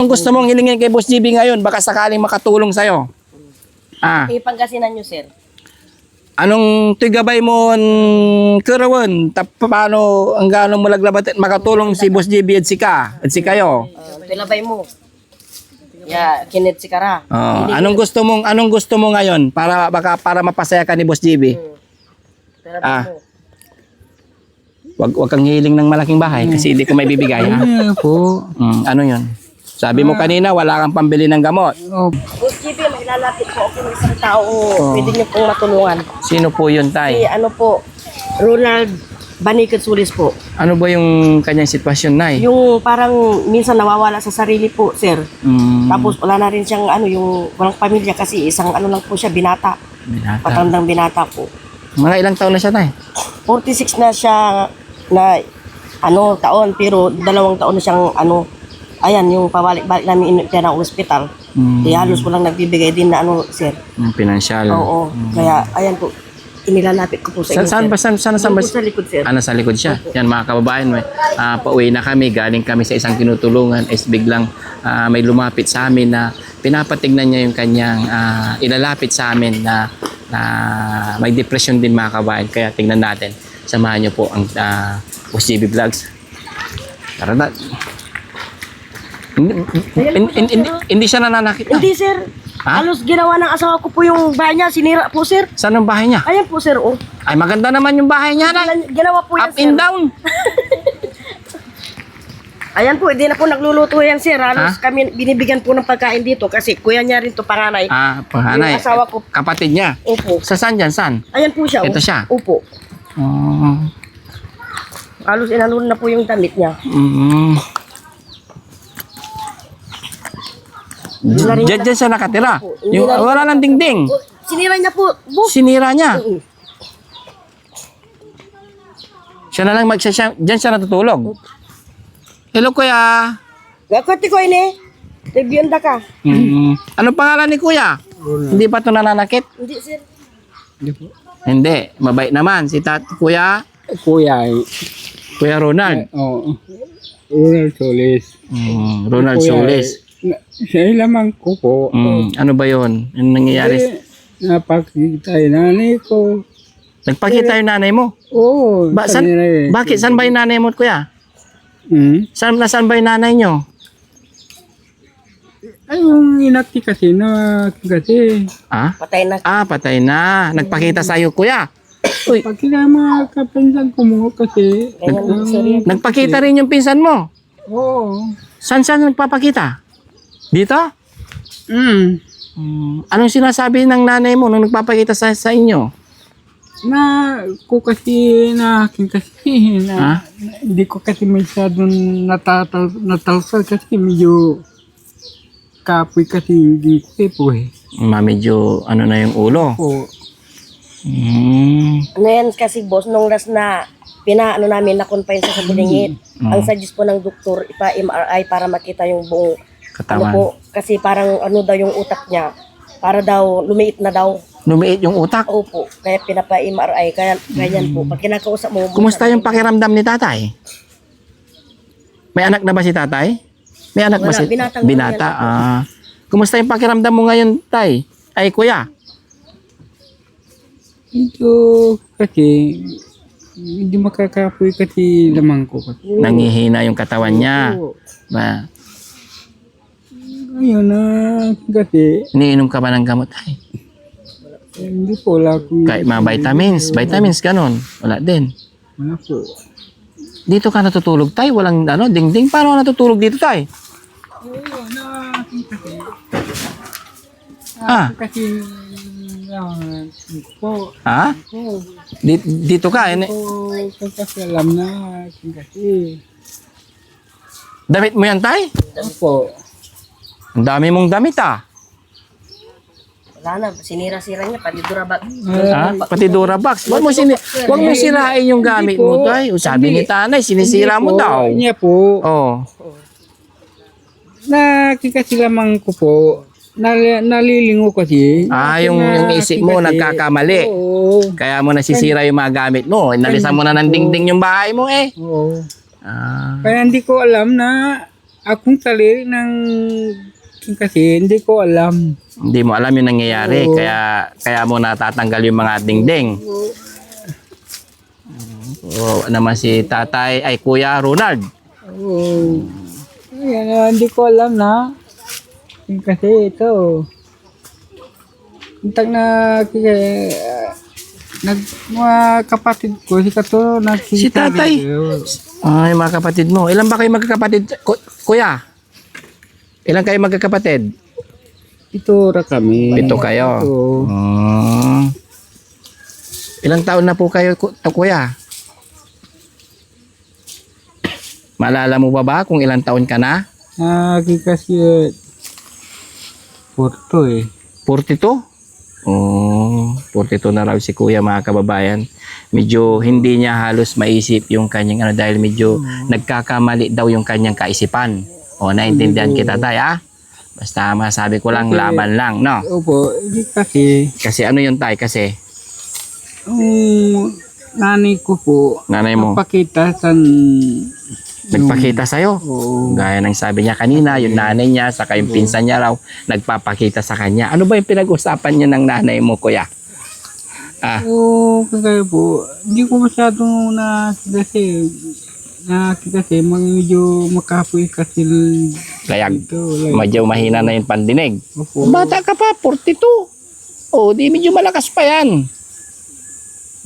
Kung gusto mong hilingin kay Boss GB ngayon, baka sakaling makatulong sa'yo. Ipangkasinan nyo, sir. Anong tigabay mo karawan? Paano ang gano'ng malaglabat at makatulong si Boss GB at si kayo? Tilabay mo. Kinit si Kara. Anong gusto mo ngayon para mapasaya ka ni Boss GB? Tilabay mo. Wag kang hiling ng malaking bahay kasi hindi ko may bibigay. po. Ano 'yon? Sabi mo kanina wala kang pambili ng gamot. Boss GB, may lalapit po ako ng isang tao. Pwede niyo pong matulungan. Sino po 'yun, tay? Ronald Banikad Sulis po. Ano ba yung kanyang sitwasyon, nay? Yung parang minsan nawawala sa sarili po, sir. Tapos wala na rin siyang yung walang pamilya kasi isang lang po siya, binata. Patandang binata po. Mga ilang taon na siya, tay? 46 na siya na taon, pero 2 taon na siyang ayan, yung pabalik-balik namin siya ng ospital. Halos walang nagbibigay din na sir. Pinansyal. Oo. Kaya ayan po, inilalapit ko po sa inyo. Saan ba? Sa likod, sir. Nasa likod siya. Yan mga kababayan, pauwi na kami, galing kami sa isang tinutulungan, is biglang may lumapit sa amin na pinapatignan niya yung kanyang ilalapit sa amin na may depression din mga kababayan. Kaya tingnan natin, samahan niyo po ang Boss GB Vlogs. Tara na. Hindi siya nananakit. Hindi, sir. Halos ginawa ng asawa ko po yung bahay niya, sinira po, sir. Saan ang bahay niya? Ayan po, sir. Ay, maganda naman yung bahay niya. Ginawa po yan, Up sir. and down. Ayan po, hindi na po nagluluto yan, sir. Halos kami binibigyan po ng pagkain dito kasi kuya niya rin to, panganay. Panganay. Yung asawa ko. Kapatid niya. Opo. Saan dyan? Saan? Ayan po siya. Ito siya? Opo. Halos inalun na po yung damit niya. Diyan siya nakatira. Wala lang dingding. Sinira niya po. Sinira niya. Siya na lang diyan siya natutulog. Hello, kuya. Gakoti ko ini. Tebiyonda ka. Ano pangalan ni kuya? Hindi pa ito nananakit? Hindi, sir. Hindi. Mabait naman. Si kuya? Kuya Ronald. Ronald Solis. Ronald Solis. Siya lamang ko po. Ano ba yun? Ano nangyayari? Napakita yung nanay ko. Nagpakita yung nanay mo? Oo. Bakit? Saan ba yung nanay mo, kuya? Nasaan ba yung nanay nyo? Ay, yung inati kasi kasi. Patay na. Patay na. Nagpakita sa'yo, kuya. Uy. Pag kaya mga kapinsan ko mo kasi. Nagpakita rin yung pinsan mo? Oo. Saan nagpapakita? Dito? Anong sinasabi ng nanay mo nung nagpapakita sa inyo? Kasi hindi ko kasi masyadong natalsal kasi medyo kapoy kasi hindi ko eh. Medyo na yung ulo. Oo. Yan kasi, boss, nung last na namin na-confine sa bilingit. Ang suggest po ng doktor, ipa-MRI para makita yung buong katawan. Kasi parang daw yung utak niya. Para daw, lumiit na daw. Lumiit yung utak? Opo. Kaya pinapa-MRI. Kaya ganyan po. Pag kinakausap mo... Kumusta yung pakiramdam ni tatay? May anak na ba si tatay? May anak ba si... Binata. Kumusta yung pakiramdam mo ngayon, tay? Ay, kuya? Ito kasi hindi makakapoy kasi lamang ko. Nangihina yung katawan niya. Ngayon na kasi... Iniinom ka ba ng gamot, tay? Hindi po, wala akong... Kahit mga vitamins, ganun. Wala din. Wala po. Dito ka natutulog, tay? Walang dingding? Paano ka natutulog dito, tay? Oo, kasi po. Dito ka? Kasi alam na kasi. Damit mo yan, tay? Opo. Ang dami mong damit, Wala na, sinira-sira niya, pati Durabox. Pati Durabox. Huwag mo sirain yung gamit mo, tay. Sabi ni tanay, sinisira mo daw. Niya po. Oh. Kasi lamang ko po. Nalilingo kasi. Yung isip mo nagkakamali. Oo. Kaya mo nasisira yung mga gamit mo. Inalisan mo na ng dingding yung bahay mo eh. Oo. Kaya hindi ko alam na akong sarili ng kasi hindi ko alam. Hindi mo alam yung nangyayari, Oo. kaya mo natatanggal yung mga dingding. Oo, naman si tatay, ay Kuya Ronald. Oo. Ayan, hindi ko alam na. Kasi ito. Intag na mga kapatid ko, si Kato, Si tatay? Ay, mga kapatid mo. Ilan ba kayo magkakapatid? Kuya? Ilan kayo magkakapatid? Ito ra kami. 7 kayo. Oo. Ilang taon na po kayo, kuya? Maalala mo ba kung ilang taon ka na? Kasi Porto eh. 42? 42 na raw si kuya, mga kababayan. Medyo hindi niya halos maisip yung kanyang dahil medyo nagkakamali daw yung kanyang kaisipan. Naintindihan kita tayo, Basta masabi ko lang, Okay. laban lang, no? Opo, hindi kasi Kasi ano yun tayo? Kasi ang nanay ko po, nanay mo napakita sa nagpakita sa'yo. Oo. Gaya ng sabi niya kanina, yung nanay niya, saka yung pinsan niya raw, nagpapakita sa kanya. Ano ba yung pinag-usapan niya ng nanay mo, kuya? Oo, kaya po, hindi ko masyadong kasi medyo makapoy kasi Layag. ito. Medyo mahina na yung pandinig. Opo. Bata ka pa, 42. Di medyo malakas pa yan.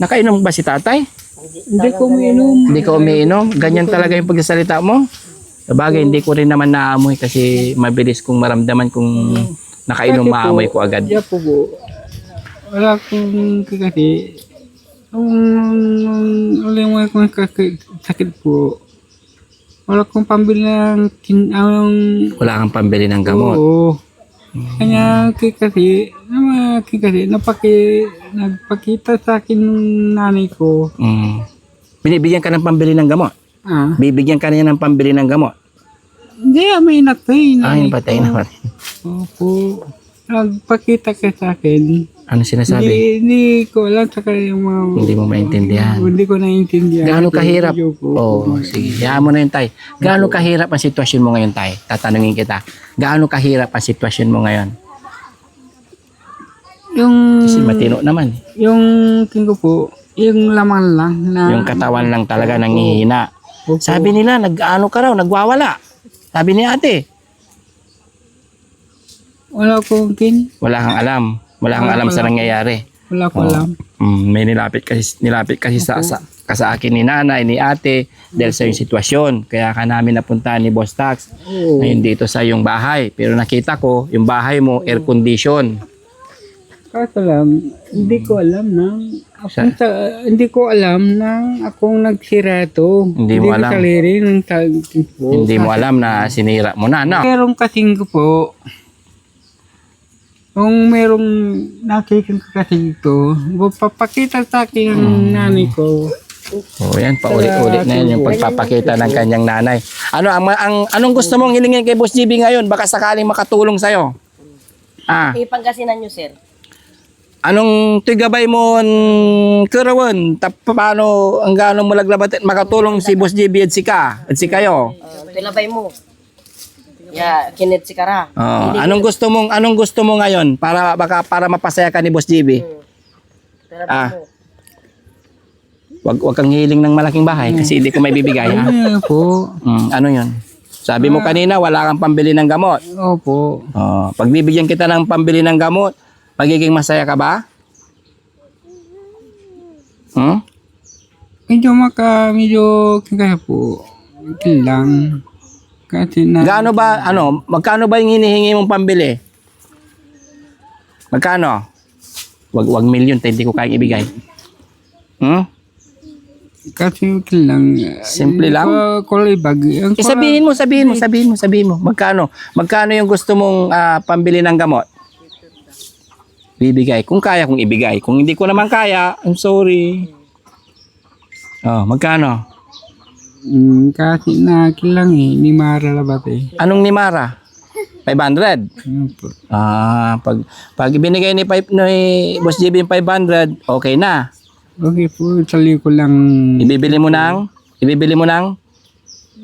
Nakainom ba si tatay? Hindi ko uminom. Hindi ka umiinom? Ganyan talaga yung pagsasalita mo? Sabagay, hindi ko rin naman naamoy kasi mabilis kong maramdaman kung nakainom, maamoy ko agad. Hindi po. Wala akong kasi uling mo akong sakit po. Wala akong pambili ng Wala kang pambili ng gamot. Oo. Kanya kasi nagpakita sa akin ng nanay ko. Binibigyan ka ng pambili ng gamot? Bibigyan ka niya ng pambili ng gamot? Hindi, may natay. Ay, patay na pati. Opo. Nagpakita ka sa akin. Ano sinasabi? Hindi ko alam sa kanya yung mga... Hindi mo maintindihan. Hindi ko naiintindihan. Gaano kahirap? Opo. Sige. Hayaan mo na yun, tay. Gaano kahirap ang sitwasyon mo ngayon, tay? Tatanungin kita. Gaano kahirap ang sitwasyon mo ngayon? Kasi matino naman. Yung tingko po, yung laman lang na... Yung katawan lang talaga nanghihina. Opo. Sabi nila, nag-ano ka raw, nagwawala. Sabi ni ate. Wala akong Wala kang alam. Wala kang alam sa nangyayari. Wala ko alam. May nilapit kasi sa akin ni nanay, ni ate, dahil sa yung sitwasyon. Kaya ka namin napuntahan ni Boss Tax. Oo. Ngayon dito sa yung bahay. Pero nakita ko, yung bahay mo, air condition. Kaso lang, hindi ko alam hindi ko alam nang akong nagsira to. Hindi mo alam. Ko saliri ng po. Hindi mo alam na sinira mo na, no? Merong kasing ko po, kung merong nakikita ko kasi ito, papakita sa akin ng nanay ko. Yan, paulit-ulit na yan yung pagpapakita ng kanyang nanay. Anong gusto mong hilingin kay Boss GB ngayon? Baka sakaling makatulong sa'yo. Ipangkasinan nyo, sir. Anong tigabay mo karawan? Paano ang gaano mo laglabat makatulong si Boss GB at si kayo? Tilabay mo. Kinit si Kara. Anong gusto mo ngayon para mapasaya ka ni Boss GB? Tilabay mo. Wag kang hiling ng malaking bahay kasi hindi ko may bibigay. Ano po? Ano 'yon? Sabi mo kanina wala kang pambili ng gamot. Opo. Pag bibigyan kita ng pambili ng gamot, magiging masaya ka ba? Medyo kaya po. Ito lang. Kasi Magkano ba yung hinihingi mong pambili? Magkano? Wag milyon, hindi ko kayang ibigay. Kasi ito lang. Simple lang? Kulay bag. Sabihin mo. Magkano yung gusto mong pambili ng gamot? Bibigay. Kung kaya kong ibigay. Kung hindi ko naman kaya, I'm sorry. Magkano? Kasi nakilang ni Mara Labat eh. Anong ni Mara? 500? Pag ibinigay ni Boss JB yung 500, okay na. Okay po, sali ko lang. Ibibili mo ng?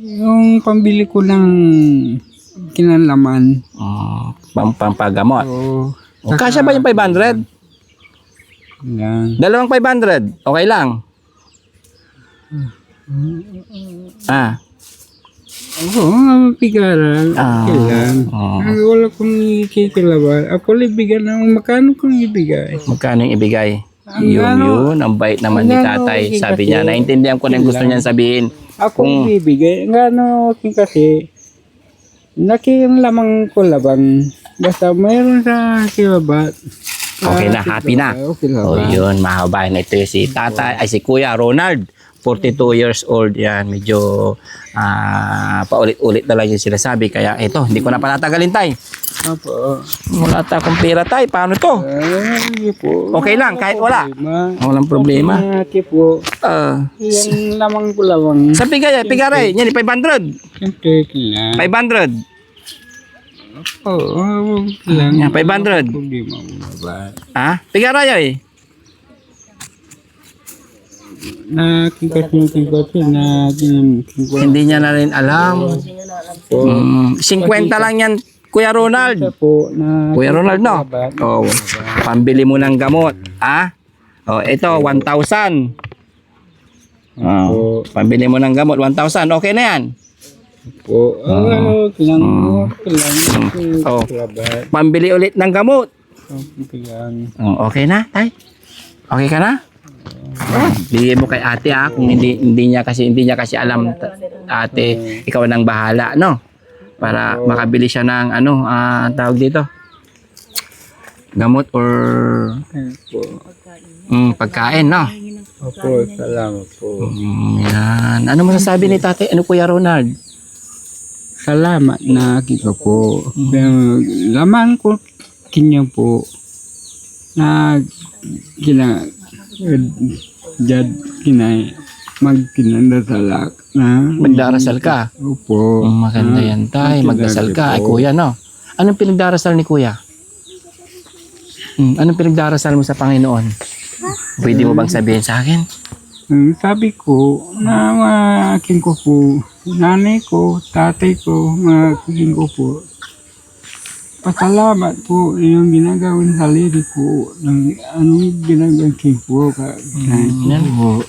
Yung pambili ko ng kinalaman. Pampagamot. Oo. O, kasya ba yung 500? Yan. Dalawang 500. Okay lang. Oo, pigaran. Okay lang. Wala kong ikikilaban. Ako libigyan ng magkano kong ibigay. Magkano yung ibigay? Ang Ang bait naman ni tatay. Sabi niya, naintindihan ko na yung gusto niyan sabihin. Ako ibibigay. Ang ano kasi, nakilamang ko labang. Basta mayroon sa kilabat. Okay na, happy na. Okay lang. O yun, mahaba na ito yung si tatay, ay si Kuya Ronald. 42 years old yan. Medyo paulit-ulit na lang yung sinasabi. Kaya ito, hindi ko na panatagalin tay. Opo. Wala tayong pera tay. Paano to? Ay, po. Okay lang, kahit wala. Walang problema. Okay po. Yung lamang ko lamang. Sa pigaray, yan 500. Siyempre, kailangan. 500. Oo, kailangan. Yan, 500. Problema mo ba? Pigaray ay. Hindi niya na rin alam. 50 lang yan, Kuya Ronald. Kuya Ronald, no? Oh, pambili mo ng gamot. Oh, ito, 1,000. Oh, pambili mo ng gamot, 1,000. Okay na yan. Po, kailangan. Oh, pambili ulit ng gamot. Oh, okay na, tay? Okay ka na? Bigay mo kay ate kung hindi niya kasi alam ate, ikaw nang bahala, no? Para makabili siya ng tawag dito. Gamot or pagkain, no? Opo, salamat po. Yan. Ano masasabi ni tate? Ano Kuya Ronald? Salamat na kita po. Pero laman ko kanya po na jad kinay magkinandasalak na Magdarasal ka? Opo. Maganda yan tay. Magdasal ka. Ay kuya, no? Anong pinagdarasal ni kuya? Anong pinagdarasal mo sa Panginoon? Pwede mo bang sabihin sa akin? Sabi ko na makin ko po, nanay ko, tatay ko, makin ko po. Pasalamat po yung ginagawin sa lady po ng anong ginagawin po. Yan po.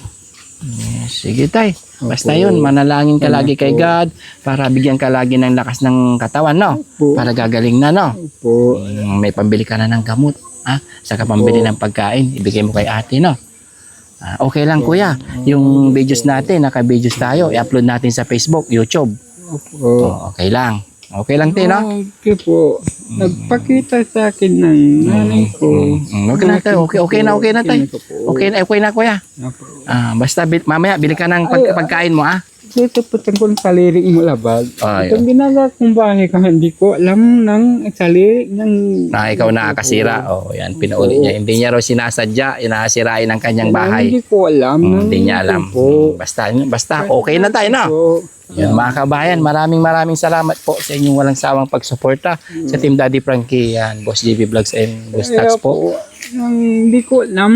Sige tay. Basta yun, manalangin ka lagi kay God para bigyan ka lagi ng lakas ng katawan, no? Para gagaling na, no? Po. May pambili ka na ng gamot, saka pambili ng pagkain, ibigay mo kay ate, no? Okay lang kuya, yung videos natin, naka-videos tayo, i-upload natin sa Facebook, YouTube. Okay lang. Okay lang din, no? Okay po. Nagpakita sa akin ng nanay ko. Okay na tayo. Okay na tayo. Okay na kuya. Basta mamaya bili ka ng pagkain mo, Dito po tungkol sa lirik mo labag. Itong ginagawa kong bahay ka, hindi ko alam ng sa lirik ng... ikaw nakakasira. Yan, pinaulit niya. Hindi niya raw sinasadya, inasirain ang kanyang bahay. Hindi ko alam. Hindi niya alam. Basta okay na tayo, no? Yan, mga kabayan, maraming salamat po sa inyong walang sawang pagsuporta sa Team Daddy Frankie, yan, Boss JB Vlogs and Boss Tax po. Hindi ko alam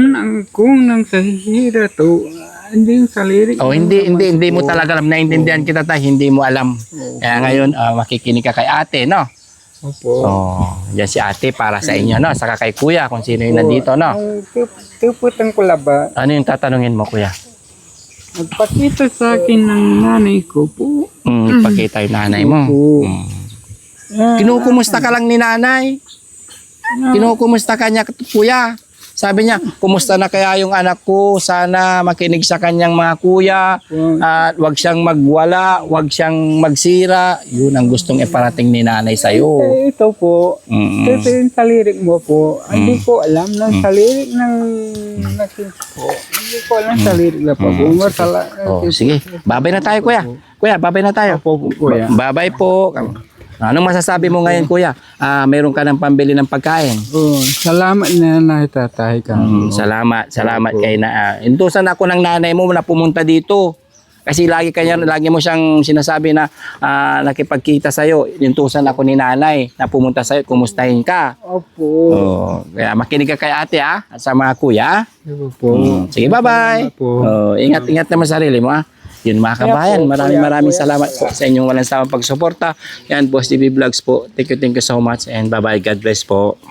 kung nang sahihira to. Hindi yung sa lirik. Hindi mo talaga alam. Naintindihan kita tayo, hindi mo alam. Kaya ngayon, makikinig ka kay ate, no? Opo. Yan si ate para sa inyo, no? Saka kay kuya, kung sino yung nandito, no? Tuputang ko laba. Ano yung tatanungin mo, kuya? Nagpakita sa akin ng nanay ko po. Pakita yung nanay mo. Kinukumusta ka lang ni nanay? Kinukumusta ka niya, kuya? Sabi niya, kumusta na kaya yung anak ko? Sana makinig sa kanyang mga kuya. At wag siyang magwala, wag siyang magsira. Yun ang gustong iparating ni nanay sa'yo. Ito po. Ito yung sa lirik mo po. Hindi ko alam ng sa lirik ng nakin po. Hindi ko alam sa lirik na po. Sige. Babay na tayo, kuya. Kuya, babay na tayo. Babay po. Anong masasabi mo ngayon, kuya? Meron ka ng pambili ng pagkain. Salamat na naitatay ka. Salamat kay na. Intusan ako ng nanay mo na pumunta dito. Kasi lagi mo siyang sinasabi na nakipagkita sa iyo. Intusan ako ni nanay na pumunta sa iyo, kumustahin ka. Opo. Kaya makinig ka kay ate at sa mga kuya. Opo. Sige, bye-bye. Ingat naman sa sarili mo. Yun mga Kaya kabayan, po, maraming kuya. salamat po sa inyong walang sawang pagsuporta. Yan, Boss TV Vlogs po. Thank you so much and bye-bye. God bless po.